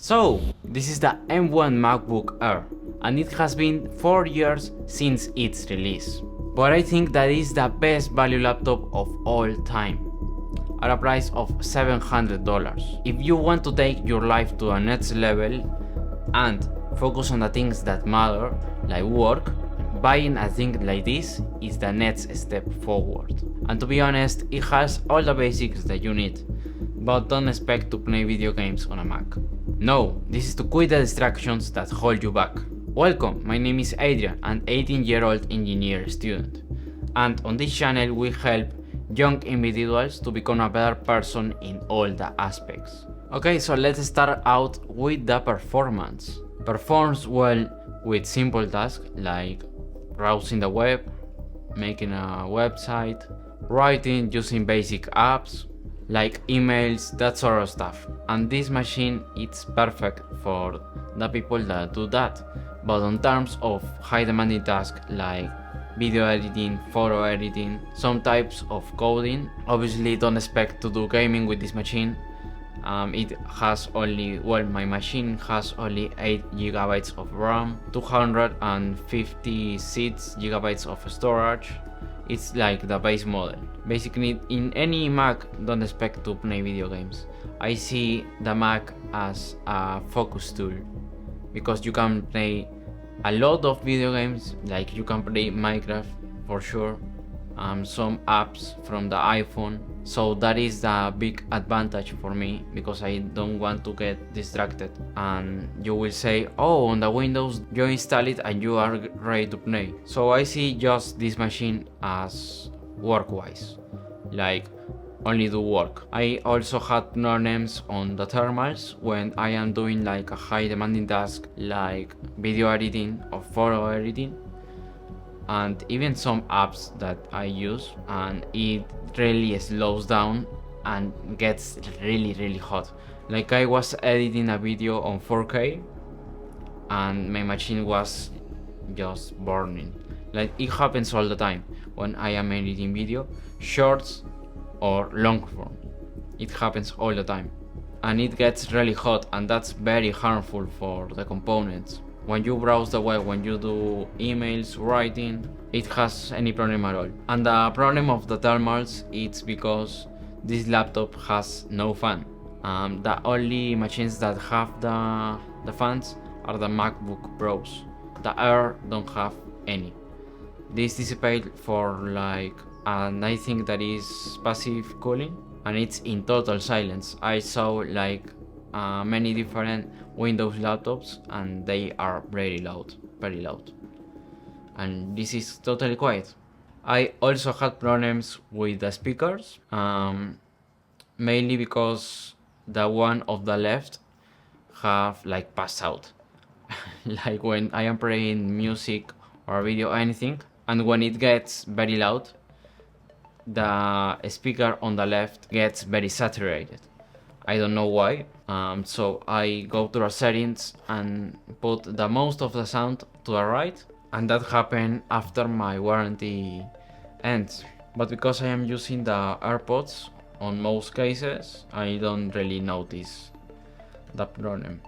So, this is the M1 Macbook Air, and it has been 4 years since its release. But I think that is the best value laptop of all time, at a price of $700. If you want to take your life to a next level and focus on the things that matter, like work, buying a thing like this is the next step forward. And to be honest, it has all the basics that you need, but don't expect to play video games on a Mac. No, this is to quit the distractions that hold you back. Welcome, my name is Adrian, an 18-year-old engineer student, and on this channel we help young individuals to become a better person in all the aspects. Okay, so let's start out with the performance. Performs well with simple tasks like browsing the web, making a website, writing using basic apps like emails, that sort of stuff. And this machine is perfect for the people that do that. But in terms of high demanding tasks like video editing, photo editing, some types of coding, obviously don't expect to do gaming with this machine. It has only, my machine has only 8 GB of RAM, 256 GB of storage. It's like the base model. Basically, in any Mac, don't expect to play video games. I see the Mac as a focus tool, because you can play a lot of video games, like you can play Minecraft for sure, some apps from the iPhone. So that is the big advantage for me, because I don't want to get distracted. And you will say, oh, on the Windows you install it and you are ready to play. So I see just this machine as work-wise, like only do work. I also had problems on the thermals when I am doing like a high demanding task like video editing or photo editing, and even some apps that I use, and it really slows down and gets really hot. Like I was editing a video on 4K and my machine was just burning. Like it happens all the time when I am editing video, shorts or long form. It happens all the time and it gets really hot, and that's very harmful for the components. When you browse the web, when you do emails, writing, it has any problem at all. And the problem of the thermals, it's because this laptop has no fan. The only machines that have the fans are the MacBook Pros. The Air don't have any. This dissipate for like, and I think that is passive cooling, and it's in total silence. I saw like many different Windows laptops and they are very loud, and this is totally quiet. I also had problems with the speakers, mainly because the one of the left have like passed out like when I am playing music or video or anything, and when it gets very loud, the speaker on the left gets very saturated. I don't know why. So I go to the settings and put the most of the sound to the right, and that happened after my warranty ends. But because I am using the AirPods on most cases, I don't really notice the problem.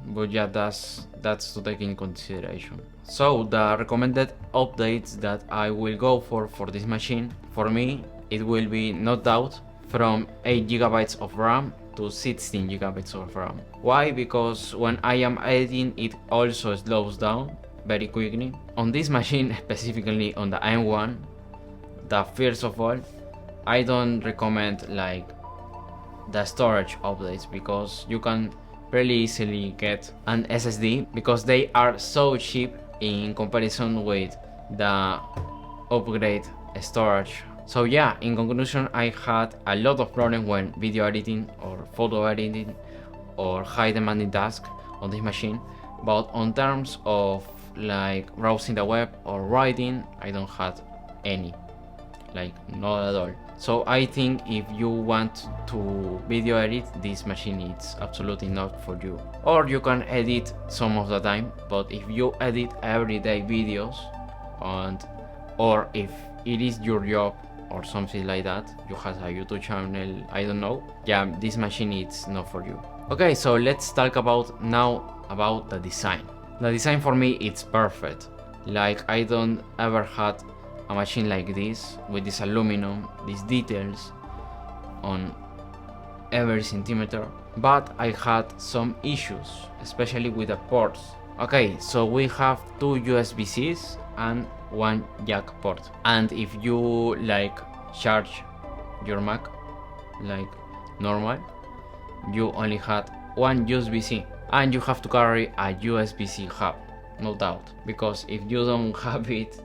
But yeah, that's to take in consideration. So the recommended updates that I will go for this machine, for me, it will be no doubt from 8 GB of RAM to 16 GB of RAM. Why? Because when I am editing, it also slows down very quickly. On this machine, specifically on the M1, first of all, I don't recommend like the storage updates, because you can really easily get an SSD, because they are so cheap in comparison with the upgrade storage. So yeah, in conclusion, I had a lot of problems when video editing or photo editing or high demanding tasks on this machine, but on terms of like browsing the web or writing, I don't have any, like not at all. So I think if you want to video edit, this machine is absolutely not for you. Or you can edit some of the time, but if you edit everyday videos, or if it is your job or something like that, you have a YouTube channel, I don't know, yeah, this machine is not for you. Okay, so let's talk about now about the design. The design for me, it's perfect. Like, I don't ever had a machine like this with this aluminum, these details on every centimeter, but I had some issues, especially with the ports. Okay, so we have two USB-Cs and one jack port, and if you like charge your Mac like normal, you only had one USB-C, and you have to carry a USB-C hub, no doubt, because if you don't have it,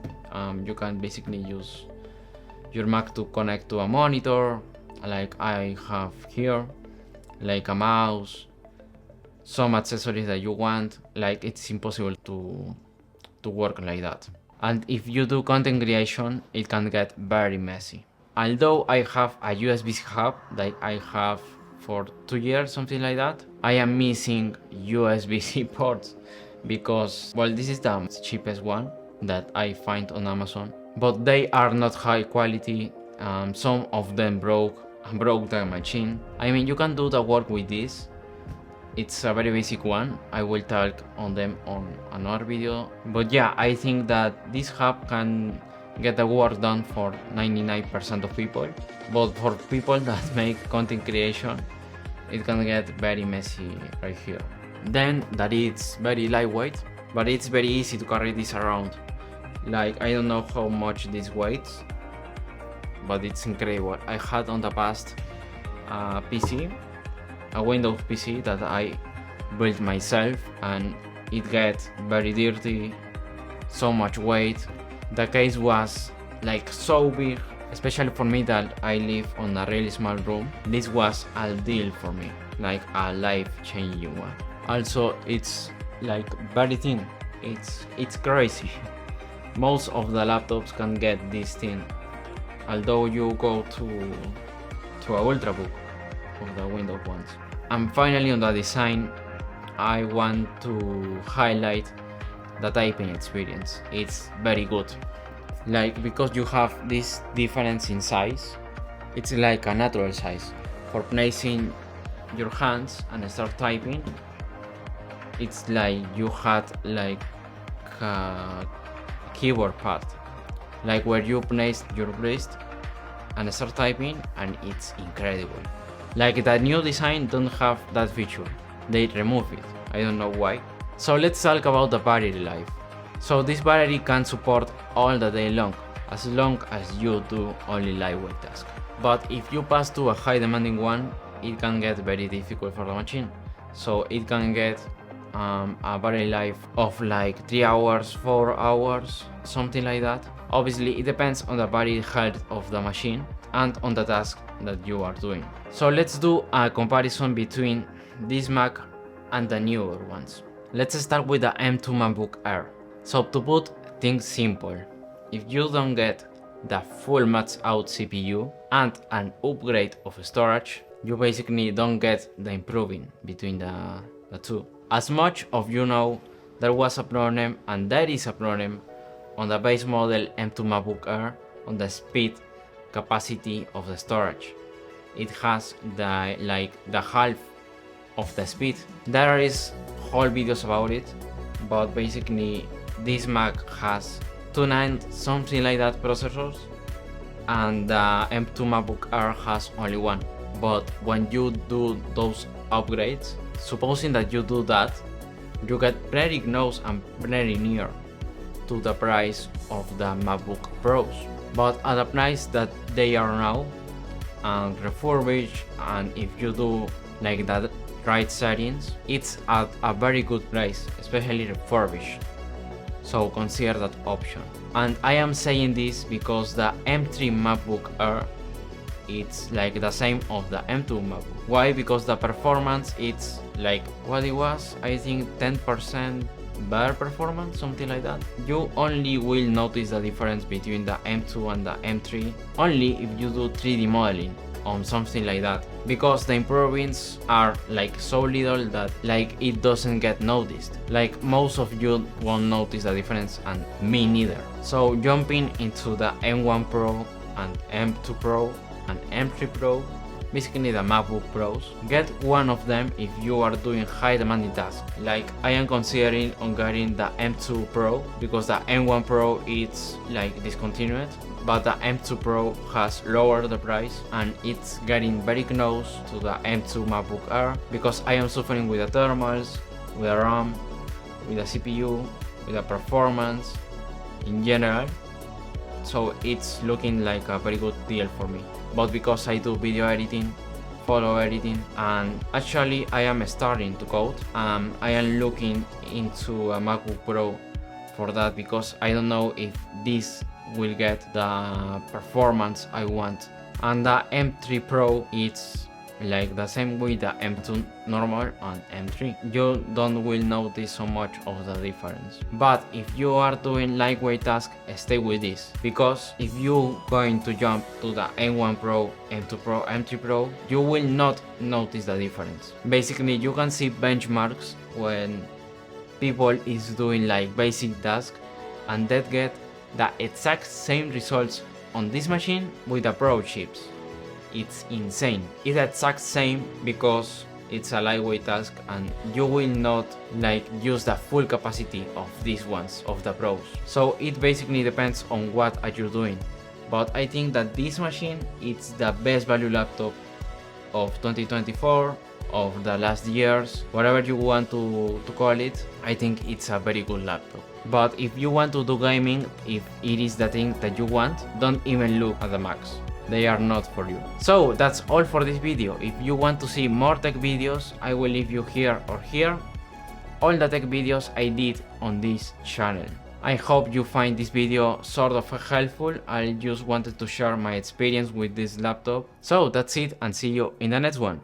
you can basically use your Mac to connect to a monitor, like I have here, like a mouse, some accessories that you want. Like, it's impossible to work like that. And if you do content creation, it can get very messy. Although I have a USB-C hub that I have for 2 years, something like that, I am missing USB-C ports because, well, this is the cheapest one that I find on Amazon, but they are not high quality. Some of them broke the machine. I mean, you can do the work with this. It's a very basic one. I will talk on them on another video. But yeah, I think that this hub can get the work done for 99% of people. But for people that make content creation, it can get very messy right here. Then that it's very lightweight, but it's very easy to carry this around. Like, I don't know how much this weighs, but it's incredible. I had on the past a PC, a Windows PC that I built myself, and it gets very dirty, so much weight. The case was like so big, especially for me that I live on a really small room. This was a deal for me, like a life-changing one. Also, it's like very thin. It's crazy. Most of the laptops can get this thin, although you go to a Ultrabook of the Windows ones. And finally, on the design, I want to highlight the typing experience. It's very good. Like, because you have this difference in size, it's like a natural size. For placing your hands and start typing, it's like you had like a keyboard pad, like where you place your wrist and start typing, and it's incredible. Like, the new design don't have that feature. They remove it. I don't know why. So let's talk about the battery life. So this battery can support all the day long as you do only lightweight tasks. But if you pass to a high demanding one, it can get very difficult for the machine. So it can get a battery life of like 3 hours, 4 hours, something like that. Obviously, it depends on the battery health of the machine and on the task that you are doing. So let's do a comparison between this Mac and the newer ones. Let's start with the M2 MacBook Air. So to put things simple, if you don't get the full maxed out CPU and an upgrade of storage, you basically don't get the improving between the two. As much of you know, there was a problem, and there is a problem on the base model M2 MacBook Air on the speed capacity of the storage. It has the half of the speed. There is whole videos about it, but basically this Mac has 2 something like that processors, and the M2 MacBook Air has only one. But when you do those upgrades, supposing that you do that, you get pretty close and pretty near to the price of the MacBook Pros. But at the price that they are now, and refurbished, and if you do like that right settings, it's at a very good price, especially refurbished. So consider that option. And I am saying this because the M3 MacBook Air, it's like the same of the M2 MacBook. Why? Because the performance, it's like what it was, I think 10% better performance, something like that. You only will notice the difference between the M2 and the M3 only if you do 3D modeling on something like that, because the improvements are like so little that like it doesn't get noticed. Like, most of you won't notice the difference, and me neither. So jumping into the M1 Pro and M2 Pro and M3 Pro, basically the MacBook Pros. Get one of them if you are doing high demanding tasks. Like I am considering on getting the M2 Pro because the M1 Pro is like discontinued, but the M2 Pro has lowered the price and it's getting very close to the M2 MacBook Air because I am suffering with the thermals, with the RAM, with the CPU, with the performance in general. So it's looking like a very good deal for me. But because I do video editing, photo editing, and actually I am starting to code, I am looking into a MacBook Pro for that because I don't know if this will get the performance I want. And the M3 Pro is like the same with the M2 normal and M3. You don't will notice so much of the difference. But if you are doing lightweight tasks, stay with this. Because if you going to jump to the M1 Pro, M2 Pro, M3 Pro, you will not notice the difference. Basically, you can see benchmarks when people is doing like basic tasks and that get the exact same results on this machine with the Pro chips. It's insane. It's the exact same because it's a lightweight task and you will not like use the full capacity of these ones, of the Pros. So it basically depends on what are you doing. But I think that this machine is the best value laptop of 2024, of the last years, whatever you want to call it. I think it's a very good laptop. But if you want to do gaming, if it is the thing that you want, don't even look at the Macs. They are not for you. So that's all for this video. If you want to see more tech videos, I will leave you here or here all the tech videos I did on this channel. I hope you find this video sort of helpful. I just wanted to share my experience with this laptop. So that's it and see you in the next one.